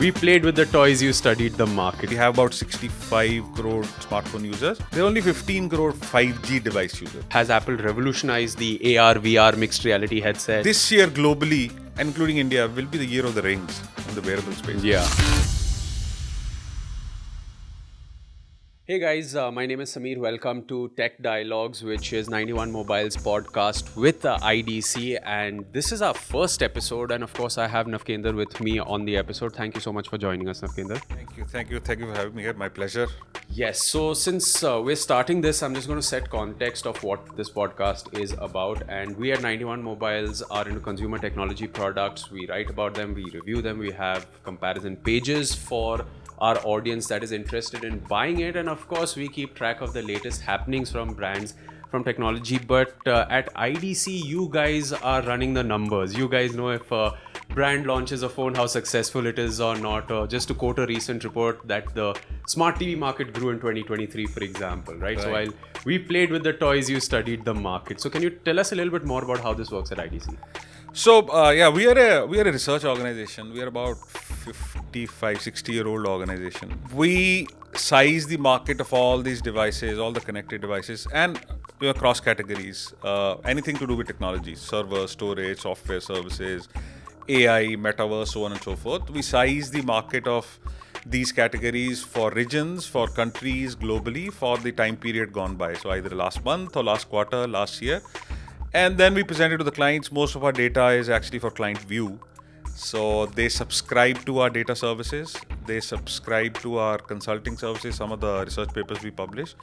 We played with the toys, you studied the market. We have about 65 crore smartphone users. There are only 15 crore 5G device users. Has Apple revolutionized the AR, VR mixed reality headset? This year globally, including India, will be the year of the rings in the wearable space. Yeah. Hey guys, my name is Sameer. Welcome to Tech Dialogues, which is 91 Mobile's podcast with IDC. And this is our first episode. And of course, I have Navkendar with me on the episode. Thank you so much for joining us, Navkendar. Thank you for having me here. My pleasure. Yes, so since we're starting this, I'm just going to set context of what this podcast is about. And we at 91 Mobiles are into consumer technology products. We write about them, we review them, we have comparison pages for our audience that is interested in buying it, and of course we keep track of the latest happenings from brands, from technology. But at IDC, you guys are running the numbers. You guys know if a brand launches a phone, how successful it is or not. Just to quote a recent report that the smart TV market grew in 2023, for example, right? So while we played with the toys, you studied the market. So can you tell us a little bit more about how this works at IDC? So we are a research organization. We are about 60-year-old organization. We size the market of all these devices, all the connected devices, and we are cross categories. Anything to do with technology, server, storage, software services, AI, metaverse, so on and so forth. We size the market of these categories for regions, for countries globally, for the time period gone by. So either last month or last quarter, last year. And then we present it to the clients. Most of our data is actually for client view. So they subscribe to our data services. They subscribe to our consulting services, some of the research papers we publish.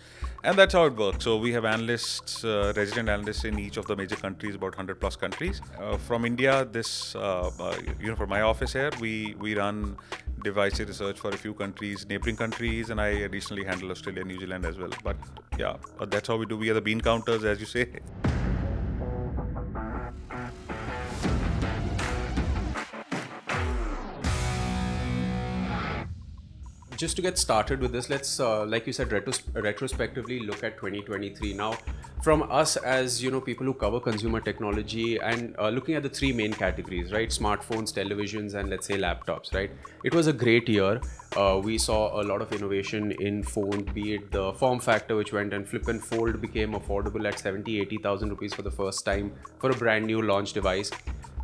And that's how it works. So we have analysts, resident analysts in each of the major countries, about 100 plus countries. From India, for my office here, we run device research for a few countries, neighboring countries, and I additionally handle Australia and New Zealand as well. But yeah, that's how we do. We are the bean counters, as you say. Just to get started with this, let's, like you said, retrospectively look at 2023. Now, from us as, people who cover consumer technology and looking at the three main categories, right? Smartphones, televisions, and let's say laptops, right? It was a great year. We saw a lot of innovation in phone, be it the form factor, which went and flip and fold became affordable at 80,000 rupees for the first time for a brand new launch device.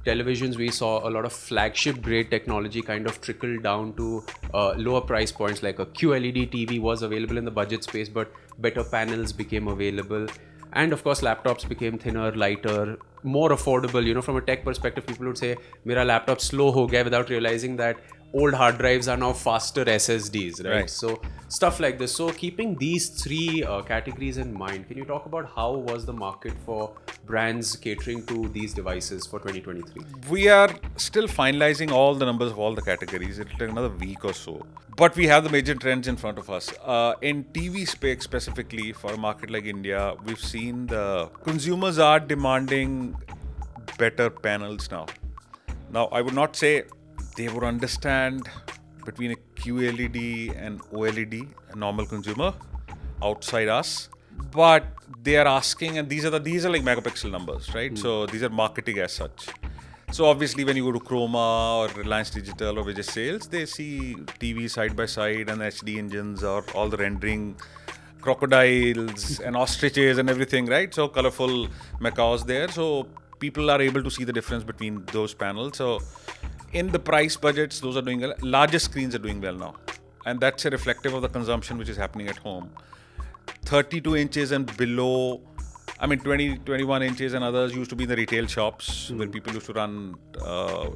Televisions, we saw a lot of flagship grade technology kind of trickle down to lower price points, like a QLED TV was available in the budget space, but better panels became available. And of course, laptops became thinner, lighter, more affordable. From a tech perspective, people would say, "Mera laptop slow ho gaya," without realizing that old hard drives are now faster SSDs, right? So stuff like this. So keeping these three categories in mind, can you talk about how was the market for brands catering to these devices for 2023? We are still finalizing all the numbers of all the categories. It'll take another week or so. But we have the major trends in front of us. In TV space specifically, for a market like India, we've seen the consumers are demanding better panels now. Now, I would not say they would understand between a QLED and OLED, a normal consumer, outside us. But they are asking, and these are like megapixel numbers, right? So these are marketing as such. So obviously when you go to Chroma or Reliance Digital or Vijay Sales, they see TV side by side and HD engines or all the rendering, crocodiles and ostriches and everything, right? So colorful macaws there. So people are able to see the difference between those panels. So in the price budgets, those are doing well. Larger screens are doing well now. And that's a reflective of the consumption which is happening at home. 32 inches and below, 20, 21 inches and others used to be in the retail shops where people used to run,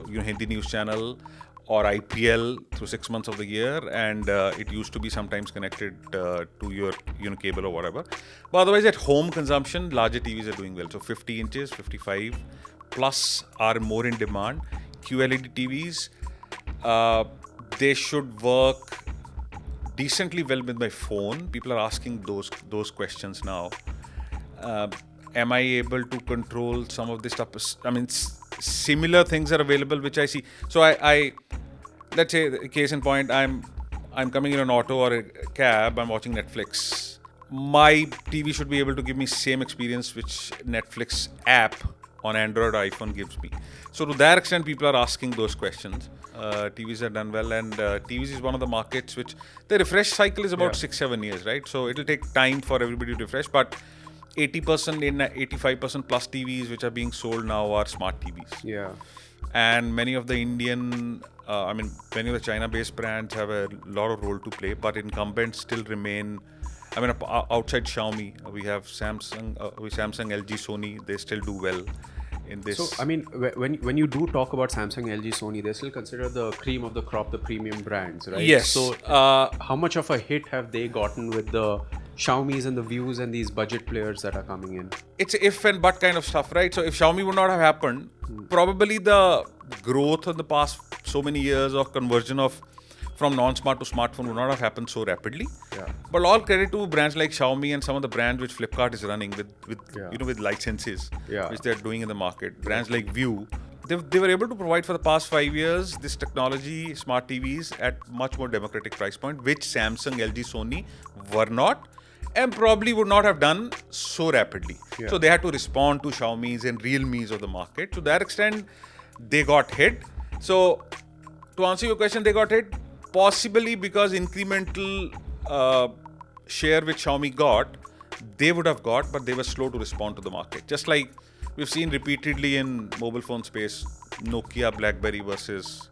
Hindi news channel or IPL through 6 months of the year. And it used to be sometimes connected to your cable or whatever. But otherwise at home consumption, larger TVs are doing well. So 50 inches, 55 plus are more in demand. QLED TVs, they should work decently well with my phone. People are asking those questions now. Am I able to control some of this stuff? Similar things are available which I see. So I let's say, case in point, I'm coming in an auto or a cab, I'm watching Netflix. My TV should be able to give me same experience which Netflix app on Android or iPhone gives me. So to that extent, people are asking those questions. TVs are done well, and TVs is one of the markets which the refresh cycle is about 6-7 years, right? So it'll take time for everybody to refresh, but 80% in 85% plus TVs which are being sold now are smart TVs. Yeah. And many of the many of the China-based brands have a lot of role to play, but incumbents still remain. Outside Xiaomi, we have Samsung, LG, Sony. They still do well in this. So, I mean, when you do talk about Samsung, LG, Sony, they still consider the cream of the crop, the premium brands, right? Yes. So, how much of a hit have they gotten with the Xiaomis and the Views and these budget players that are coming in? It's if and but kind of stuff, right? So if Xiaomi would not have happened, probably the growth in the past so many years of conversion from non-smart to smartphone would not have happened so rapidly. Yeah. But all credit to brands like Xiaomi and some of the brands which Flipkart is running with licenses, which they're doing in the market. Brands like View, they were able to provide for the past 5 years this technology, smart TVs at much more democratic price point, which Samsung, LG, Sony were not, and probably would not have done so rapidly. Yeah. So they had to respond to Xiaomi's and Realme's of the market. To that extent, they got hit. So to answer your question, they got hit possibly because incremental share which Xiaomi got, they would have got, but they were slow to respond to the market. Just like we've seen repeatedly in mobile phone space, Nokia, BlackBerry versus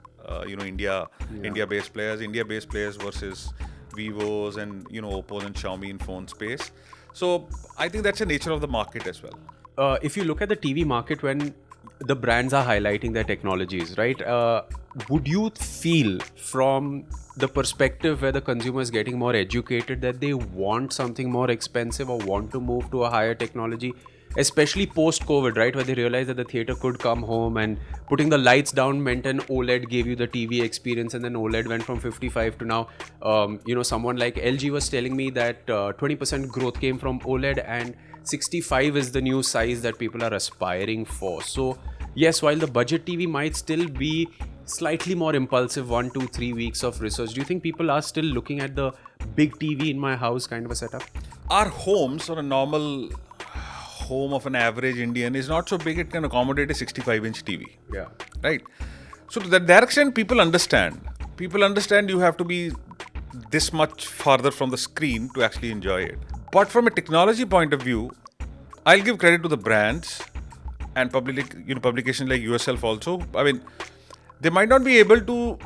India-based players versus Vivos and Oppos and Xiaomi in phone space. So I think that's the nature of the market as well. If you look at the TV market when the brands are highlighting their technologies, right? Would you feel from the perspective where the consumer is getting more educated that they want something more expensive or want to move to a higher technology, especially post-COVID, right? Where they realized that the theater could come home and putting the lights down meant an OLED gave you the TV experience, and then OLED went from 55 to now, someone like LG was telling me that 20% growth came from OLED and 65 is the new size that people are aspiring for. So yes, while the budget TV might still be slightly more impulsive, 1, 2, 3 weeks of research, do you think people are still looking at the big TV in my house kind of a setup? Our homes, or a normal home of an average Indian, is not so big it can accommodate a 65-inch TV. Yeah. Right? So to that direction, people understand. People understand you have to be this much farther from the screen to actually enjoy it. But from a technology point of view, I'll give credit to the brands and publications like yourself also. I mean, they might not be able to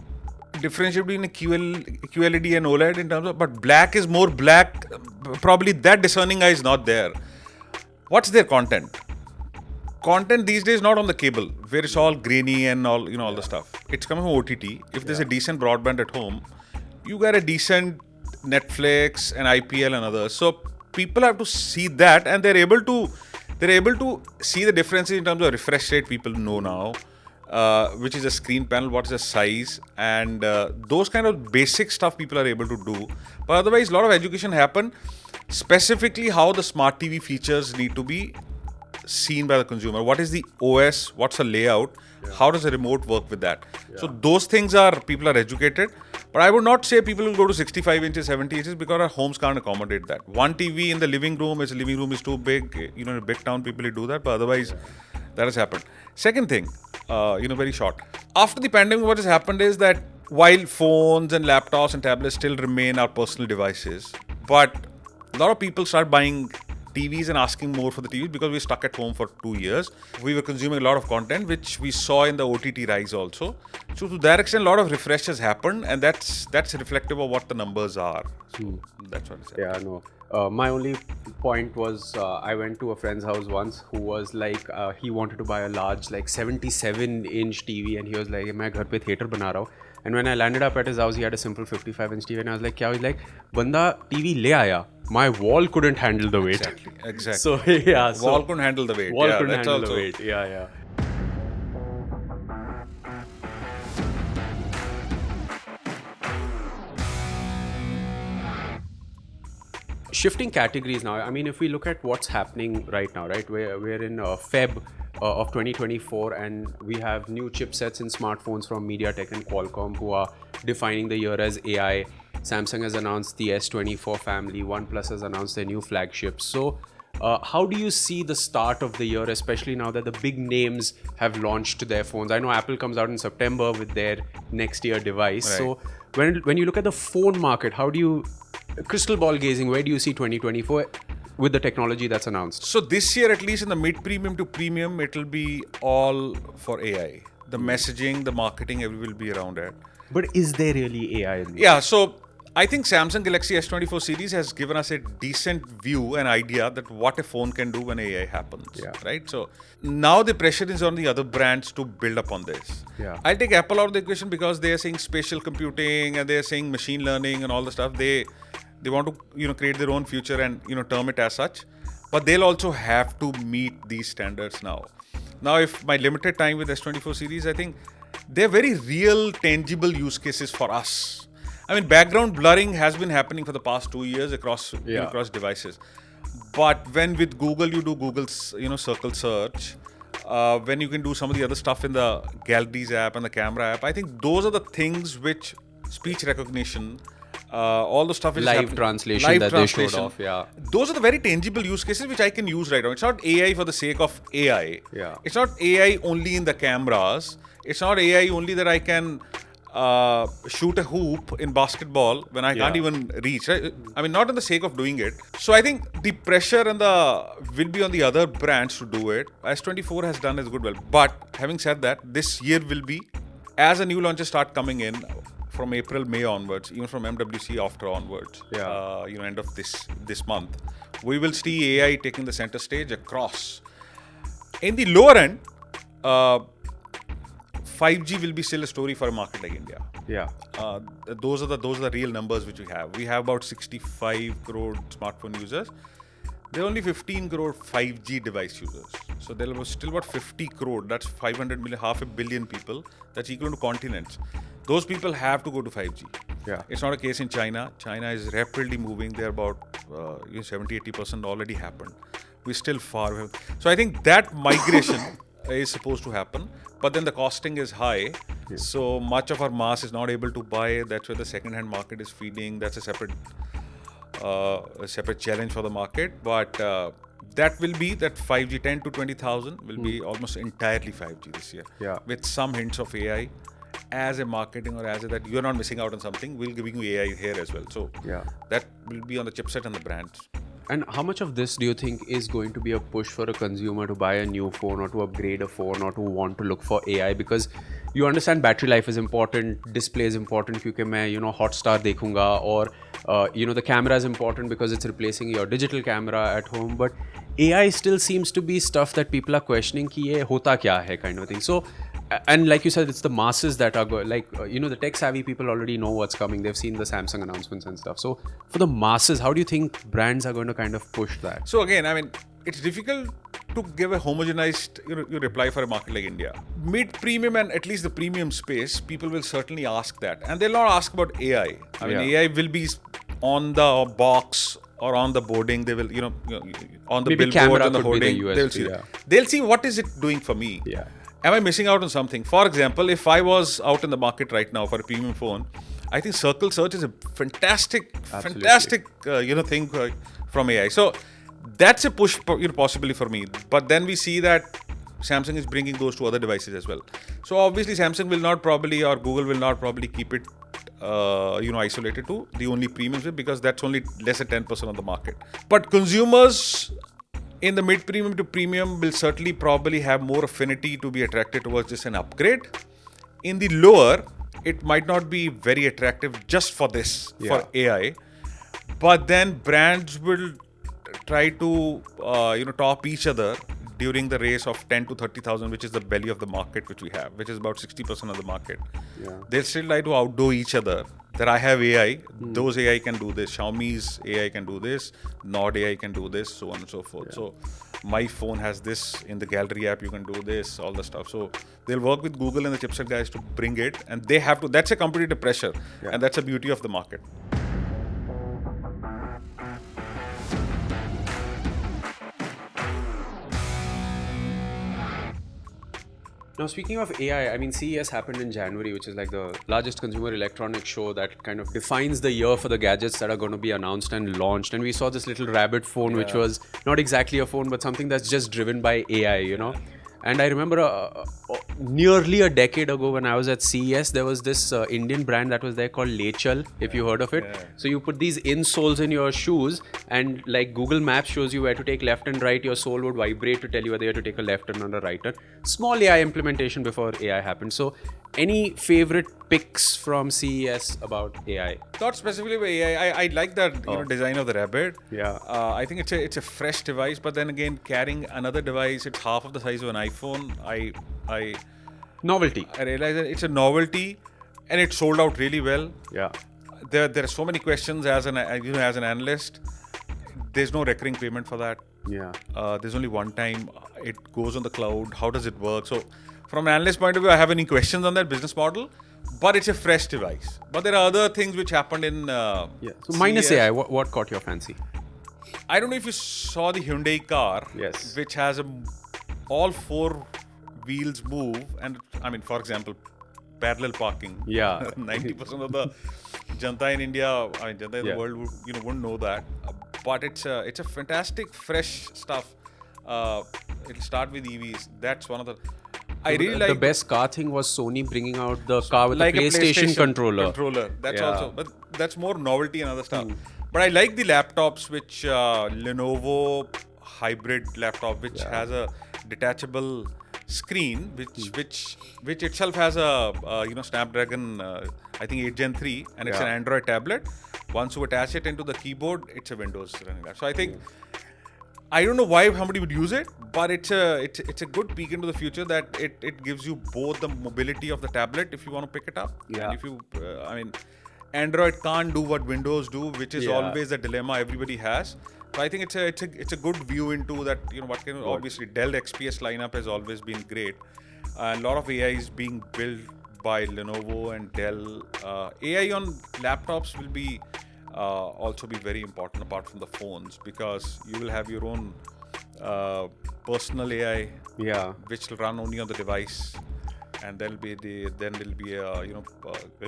differentiate between a QLED and OLED in terms of, but black is more black. Probably that discerning eye is not there. What's their content? Content these days not on the cable, where it's all grainy and all the stuff. It's coming from OTT. If there's a decent broadband at home, you got a decent Netflix and IPL and others. So people have to see that, and they're able to see the differences in terms of refresh rate. People know now, which is a screen panel, what is the size, and those kind of basic stuff people are able to do. But otherwise, a lot of education happen, specifically how the smart TV features need to be seen by the consumer. What is the OS? What's the layout? How does the remote work with that? So those things people are educated. But I would not say people will go to 65 inches, 70 inches, because our homes can't accommodate that. One TV in the living room is too big. In a big town, people do that. But otherwise, that has happened. Second thing, very short. After the pandemic, what has happened is that while phones and laptops and tablets still remain our personal devices, but a lot of people start buying TVs and asking more for the TVs because we were stuck at home for 2 years. We were consuming a lot of content, which we saw in the OTT rise also. So to that extent, a lot of refreshes happened, and that's reflective of what the numbers are. So that's what I said. Yeah, no. My only point was I went to a friend's house once who was like, he wanted to buy a large 77-inch TV, and he was like, मैं घर पे theater बना रहा हूँ. And when I landed up at his house, he had a simple 55-inch TV, and I was like, क्या? He's like, बंदा TV ले आया. My wall couldn't handle the weight. Exactly. So yeah, wall couldn't handle the weight. Wall couldn't handle the weight. Yeah. Shifting categories now. I mean, if we look at what's happening right now, right? We're in Feb of 2024, and we have new chipsets in smartphones from MediaTek and Qualcomm, who are defining the year as AI. Samsung has announced the S24 family. OnePlus has announced their new flagships. So How do you see the start of the year, especially now that the big names have launched their phones? I know Apple comes out in September with their next year device. Right. So when you look at the phone market, how do you, crystal ball gazing, where do you see 2024 with the technology that's announced? So this year, at least in the mid-premium to premium, it'll be all for AI. The messaging, the marketing, everything will be around it. But is there really AI in this? Yeah, so I think Samsung Galaxy S24 series has given us a decent view and idea that what a phone can do when AI happens. Yeah. Right? So now the pressure is on the other brands to build upon this. Yeah. I'll take Apple out of the equation because they are saying spatial computing and they are saying machine learning and all the stuff. They want to create their own future and term it as such. But they'll also have to meet these standards now. Now, if my limited time with S24 series, I think they're very real, tangible use cases for us. I mean, background blurring has been happening for the past 2 years across across devices. But when with Google you do Google's circle search, when you can do some of the other stuff in the Galleries app and the camera app, I think those are the things which speech recognition, all the stuff is Live translation that they showed off, yeah. Those are the very tangible use cases which I can use right now. It's not AI for the sake of AI. Yeah. It's not AI only in the cameras. It's not AI only that I can shoot a hoop in basketball when I can't even reach. Right? I mean, not in the sake of doing it. So I think the pressure and will be on the other brands to do it. S24 has done as good well. But having said that, this year will be, as a new launches start coming in from April, May onwards, even from MWC after onwards, end of this month, we will see AI taking the center stage across. In the lower end, 5G will be still a story for a market like India. Yeah. Those are the real numbers which we have. We have about 65 crore smartphone users. There are only 15 crore 5G device users. So there was still about 50 crore. That's 500 million, half a billion people. That's equal to continents. Those people have to go to 5G. Yeah. It's not a case in China. China is rapidly moving. They're about 70-80% already happened. We're still far away. So I think that migration is supposed to happen. But then the costing is high. Yeah. So much of our mass is not able to buy. That's where the second-hand market is feeding. That's a separate challenge for the market. But that will be that 5G, 10 to 20,000 will be almost entirely 5G this year. Yeah. With some hints of AI as a marketing or as a that you're not missing out on something. We'll give you AI here as well. So that will be on the chipset and the brands. And how much of this do you think is going to be a push for a consumer to buy a new phone or to upgrade a phone or to want to look for AI? Because you understand battery life is important, display is important क्योंकि मैं Hotstar देखूंगा or the camera is important because it's replacing your digital camera at home. But AI still seems to be stuff that people are questioning कि ये होता क्या है kind of thing. So and like you said, it's the masses that are the tech savvy people already know what's coming. They've seen the Samsung announcements and stuff. So for the masses, how do you think brands are going to kind of push that? So again, I mean, it's difficult to give a homogenized reply for a market like India. Mid-premium and at least the premium space, people will certainly ask that. And they'll not ask about AI. I mean, AI will be on the box or on the boarding. They will, on the billboard, on the hoarding. They'll see that. They'll see what is it doing for me. Yeah. Am I missing out on something? For example, if I was out in the market right now for a premium phone, I think Circle Search is a fantastic thing from AI. So that's a push possibly for me. But then we see that Samsung is bringing those to other devices as well. So obviously Samsung will not probably or Google will not probably keep it isolated to the only premium because that's only less than 10% of the market. But consumers in the mid-premium to premium will certainly probably have more affinity to be attracted towards just an upgrade. In the lower, it might not be very attractive just for this, for AI. But then brands will try to, top each other during the race of 10 to 30,000, which is the belly of the market which we have, which is about 60% of the market. Yeah. They'll still try to outdo each other. That I have AI, those AI can do this, Xiaomi's AI can do this, Nord AI can do this, so on and so forth. Yeah. So my phone has this, in the gallery app you can do this, all the stuff. So they'll work with Google and the chipset guys to bring it, and they have to, that's a competitive pressure, and that's the beauty of the market. Now, speaking of AI, I mean, CES happened in January, which is like the largest consumer electronics show that kind of defines the year for the gadgets that are going to be announced and launched. And we saw this little rabbit phone, which was not exactly a phone, but something that's just driven by AI, you know. And I remember nearly a decade ago when I was at CES, there was this Indian brand that was there called Lechal, if you heard of it. So you put these insoles in your shoes, and like Google Maps shows you where to take left and right, your sole would vibrate to tell you whether you have to take a left turn or a right turn. Small AI implementation before AI happened. So any favorite picks from CES about AI? Not specifically by AI. I like that design of the rabbit. Yeah. I think it's a fresh device, but then again, carrying another device, it's half of the size of an iPhone. Novelty. I realize that it's a novelty, and it sold out really well. Yeah. There are so many questions as an analyst. There's no recurring payment for that. Yeah. There's only one time. It goes on the cloud. How does it work? So, from an analyst point of view, I have any questions on that business model. But it's a fresh device. But there are other things which happened in. So minus CES. AI, what caught your fancy? I don't know if you saw the Hyundai car. Yes. Which has all four wheels move, and I mean, for example, parallel parking. Yeah. 90% of the Janta in India, Janta in the world, wouldn't know that. But it's a fantastic, fresh stuff. It'll start with EVs. That's one of the. I really like the best car thing was Sony bringing out the car with like a PlayStation controller. That's also, but that's more novelty and other stuff. But I like the laptops, which Lenovo hybrid laptop, which has a detachable screen, which itself has a Snapdragon, I think 8 Gen 3, and it's an Android tablet. Once you attach it into the keyboard, it's a Windows running that. So I think. I don't know why somebody would use it, but it's a good peek into the future that it gives you both the mobility of the tablet if you want to pick it up. Yeah. And if you, Android can't do what Windows do, which is always the dilemma everybody has. So I think it's a good view into that. What can obviously Dell XPS lineup has always been great. A lot of AI is being built by Lenovo and Dell. AI on laptops will be. Also be very important apart from the phones, because you will have your own personal AI, which will run only on the device, and there'll be a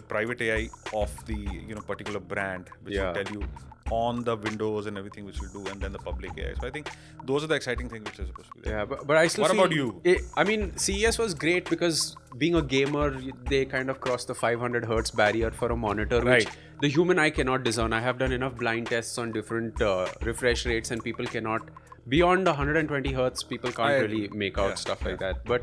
private AI of the particular brand, which will tell you on the Windows and everything, which will do, and then the public AI. So I think those are the exciting things which are supposed to be. Yeah, but I still. What about you? CES was great because being a gamer, they kind of crossed the 500 hertz barrier for a monitor, which the human eye cannot discern. I have done enough blind tests on different refresh rates, and people cannot. Beyond 120 hertz, people can't really make out stuff like that. But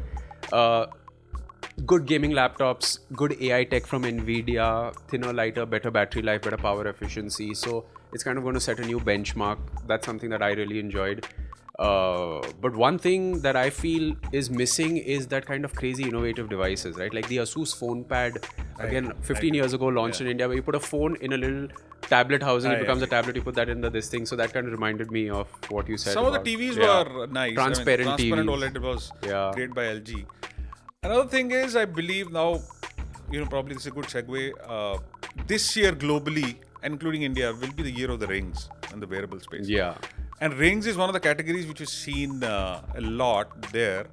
good gaming laptops, good AI tech from Nvidia, thinner, lighter, better battery life, better power efficiency. So it's kind of going to set a new benchmark. That's something that I really enjoyed. But one thing that I feel is missing is that kind of crazy innovative devices, right? Like the Asus PhonePad, again, 15 years ago launched in India, where you put a phone in a little tablet housing, it becomes a tablet, you put that into this thing. So that kind of reminded me of what you said. Some of the TVs were nice. Transparent TVs. OLED was great by LG. Another thing is, I believe now, probably this is a good segue. This year globally, including India, will be the year of the rings in the wearable space. Yeah. And rings is one of the categories which is seen a lot there.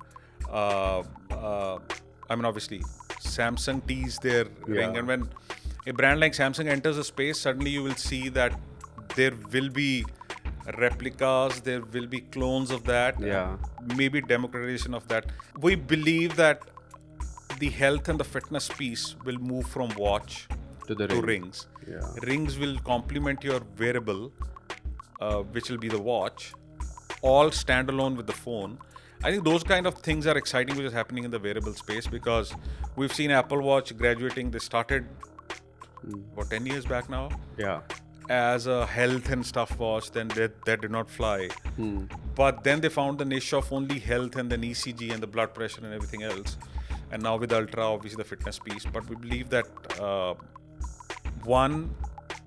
Obviously, Samsung teased their ring. And when a brand like Samsung enters a space, suddenly you will see that there will be replicas, there will be clones of that. Maybe democratization of that. We believe that the health and the fitness piece will move from watch to rings. Rings will complement your wearable, which will be the watch, all standalone with the phone. I think those kind of things are exciting, which is happening in the wearable space, because we've seen Apple Watch graduating. They started, 10 years back now? As a health and stuff watch, then that did not fly. But then they found the niche of only health and then ECG and the blood pressure and everything else. And now with Ultra, obviously the fitness piece. But we believe that one,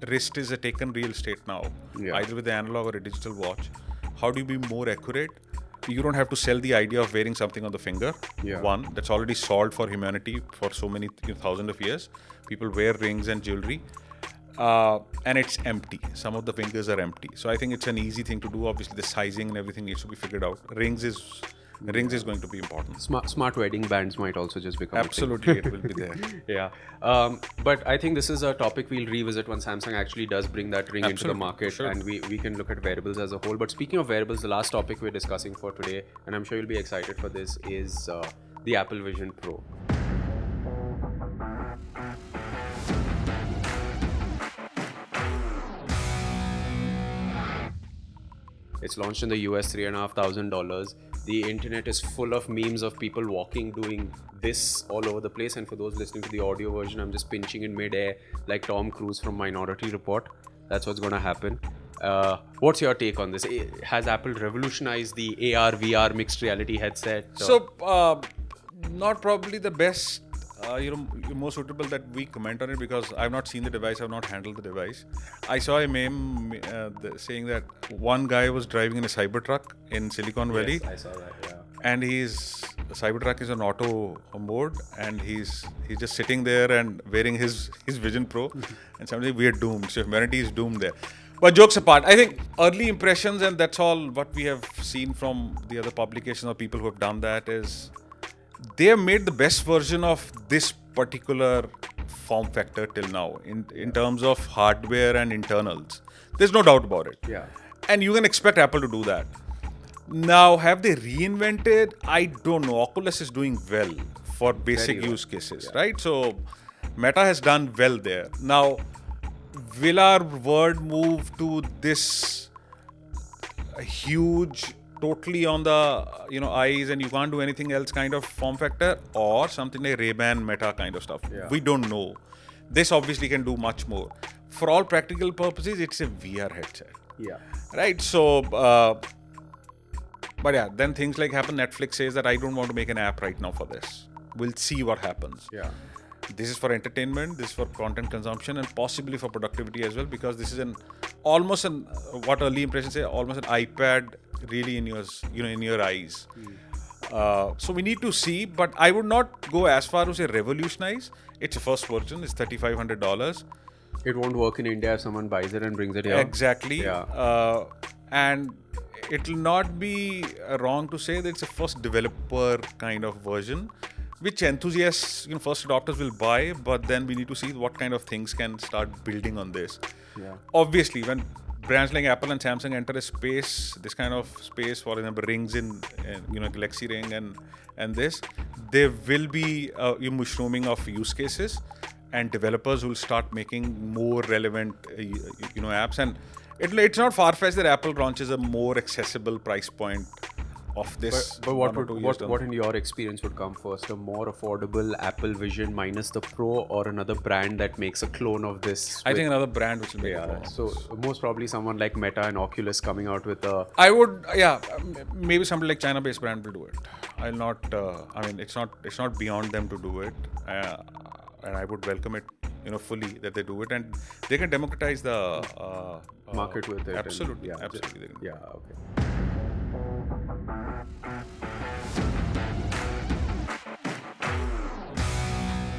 wrist is a taken real estate now, either with the analog or a digital watch. How do you be more accurate? You don't have to sell the idea of wearing something on the finger. One, that's already solved for humanity for so many thousands of years. People wear rings and jewelry. And it's empty. Some of the fingers are empty. So I think it's an easy thing to do. Obviously, the sizing and everything needs to be figured out. Rings is Rings is going to be important. Smart wedding bands might also just become Absolutely, it will be there. yeah. But I think this is a topic we'll revisit when Samsung actually does bring that ring into the Absolutely, market, sure. and we can look at wearables as a whole. But speaking of wearables, the last topic we're discussing for today, and I'm sure you'll be excited for this, is the Apple Vision Pro. It's launched in the US, $3,500. The internet is full of memes of people walking, doing this all over the place. And for those listening to the audio version, I'm just pinching in midair like Tom Cruise from Minority Report. That's what's going to happen. What's your take on this? Has Apple revolutionized the AR, VR mixed reality headset? So, not probably the best, most suitable that we comment on it, because I've not seen the device, I've not handled the device. I saw a meme saying that one guy was driving in a Cybertruck in Silicon Valley. Yes, I saw that, yeah. And the Cybertruck is an auto mode, and he's just sitting there and wearing his Vision Pro, and suddenly we are doomed. So humanity is doomed there. But jokes apart, I think early impressions, and that's all what we have seen from the other publications or people who have done that, is they have made the best version of this particular form factor till now in terms of hardware and internals. There's no doubt about it. Yeah. And you can expect Apple to do that. Now, have they reinvented? I don't know. Oculus is doing well for basic Very well. use cases, right? So, Meta has done well there. Now, will our world move to this huge, totally on the eyes and you can't do anything else kind of form factor, or something like Ray-Ban Meta kind of stuff? Yeah. We don't know. This obviously can do much more. For all practical purposes, it's a VR headset. Yeah. Right, so, but yeah, then things like happen. Netflix says that I don't want to make an app right now for this. We'll see what happens. Yeah. This is for entertainment, this is for content consumption, and possibly for productivity as well, because this is almost what early impressions say, almost an iPad really in your eyes. So we need to see, but I would not go as far to say revolutionize. It's a first version, it's $3,500. It won't work in India if someone buys it and brings it here. Exactly. Yeah. And it will not be wrong to say that it's a first developer kind of version, which enthusiasts, first adopters will buy, but then we need to see what kind of things can start building on this. Yeah. Obviously, when brands like Apple and Samsung enter a space, this kind of space, for example, rings in Galaxy Ring and this, there will be mushrooming of use cases, and developers will start making more relevant apps. And it's not far-fetched that Apple launches a more accessible price point of this. But what in your experience would come first? A more affordable Apple Vision minus the Pro, or another brand that makes a clone of this? I think another brand which will make Yeah. it. So most probably someone like Meta and Oculus coming out with a. I would, maybe somebody like China-based brand will do it. I'll not. It's not beyond them to do it, and I would welcome it, fully that they do it, and they can democratize the market with it. Absolutely, And, absolutely. Yeah. Okay.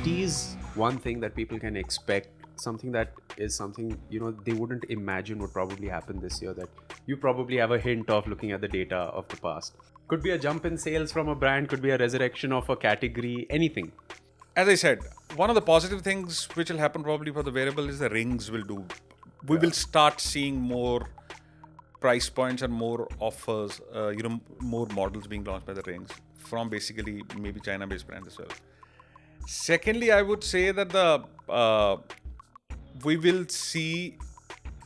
Tease one thing that people can expect, something that is something they wouldn't imagine would probably happen this year, that you probably have a hint of looking at the data of the past. Could be a jump in sales from a brand, could be a resurrection of a category, anything. As I said, one of the positive things which will happen probably for the wearable is the rings will do. We will start seeing more price points and more offers, more models being launched by the rings from basically maybe China-based brand as well. Secondly, I would say that we will see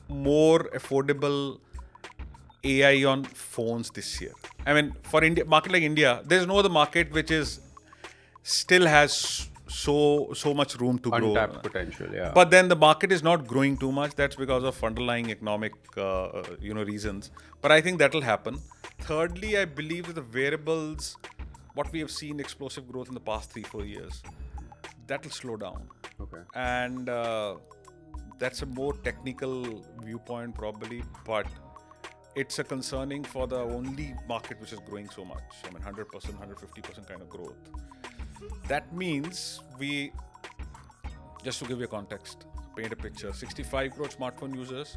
more affordable AI on phones this year. I mean, for India, market like India, there's no other market which still has so much room to grow. Untapped potential, yeah. But then the market is not growing too much. That's because of underlying economic, reasons. But I think that will happen. Thirdly, I believe that the wearables, what we have seen explosive growth in the past 3-4 years, that will slow down. Okay. And that's a more technical viewpoint probably, but it's a concerning for the only market which is growing so much. I mean, 100%, 150% kind of growth. That means just to give you a context, paint a picture, 65 crore smartphone users,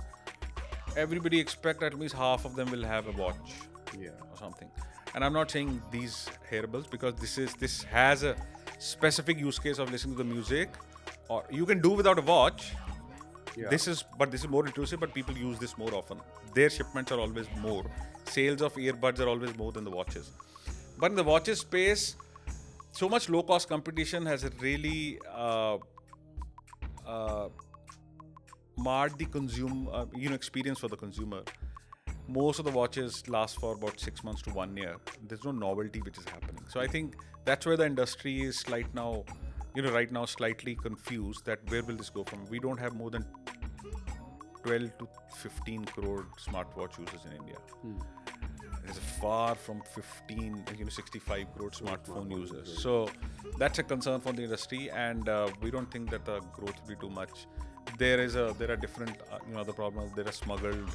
everybody expect at least half of them will have a watch or something. and I'm not saying these hearables, because this has a specific use case of listening to the music, or you can do without a watch. Yeah. This is more intrusive, but people use this more often. Their shipments are always more. Sales of earbuds are always more than the watches. But in the watches space, so much low-cost competition has really marred the consumer, experience for the consumer. Most of the watches last for about 6 months to 1 year. There's no novelty which is happening. So I think that's where the industry is right now slightly confused that where will this go from? We don't have more than 12 to 15 crore smartwatch users in India. There's far from 65 crore smartphone users. So that's a concern for the industry, and we don't think that the growth will be too much. There are different other problems. There are smuggled.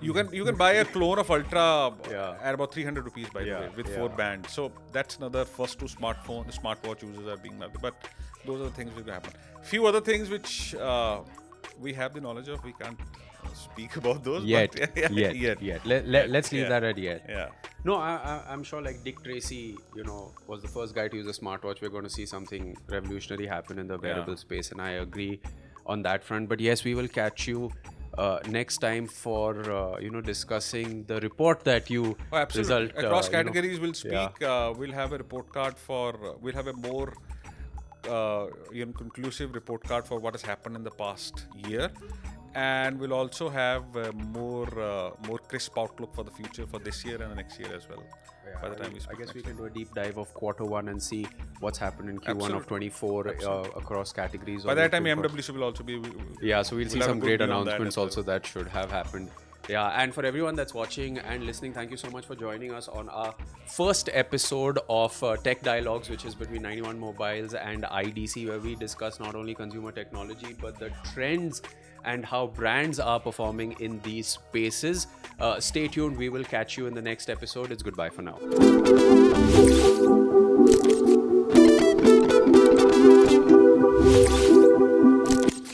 You can buy a clone of Ultra at about 300 rupees by the way, with 4 bands. So that's another first to smartwatch users are being melted. But those are the things which will happen. Few other things which we have the knowledge of, we can't speak about those Yet. But Let's leave that at yet. Yeah. No, I'm sure like Dick Tracy, was the first guy to use a smartwatch. We're going to see something revolutionary happen in the wearable space, and I agree on that front. But yes, we will catch you next time for discussing the report that you result across categories. We'll speak. We'll have a report card we'll have a more conclusive report card for what has happened in the past year, and we'll also have a more crisp outlook for the future for this year and the next year as well. By the time we speak, I guess we can do a deep dive of Q1 and see what's happened in Q1 of 24 across categories. By that time, MWC will also be. So we'll see some great announcements also that should have happened. Yeah, and for everyone that's watching and listening, thank you so much for joining us on our first episode of Tech Dialogues, which is between 91 Mobiles and IDC, where we discuss not only consumer technology, but the trends and how brands are performing in these spaces. Stay tuned. We will catch you in the next episode. It's goodbye for now.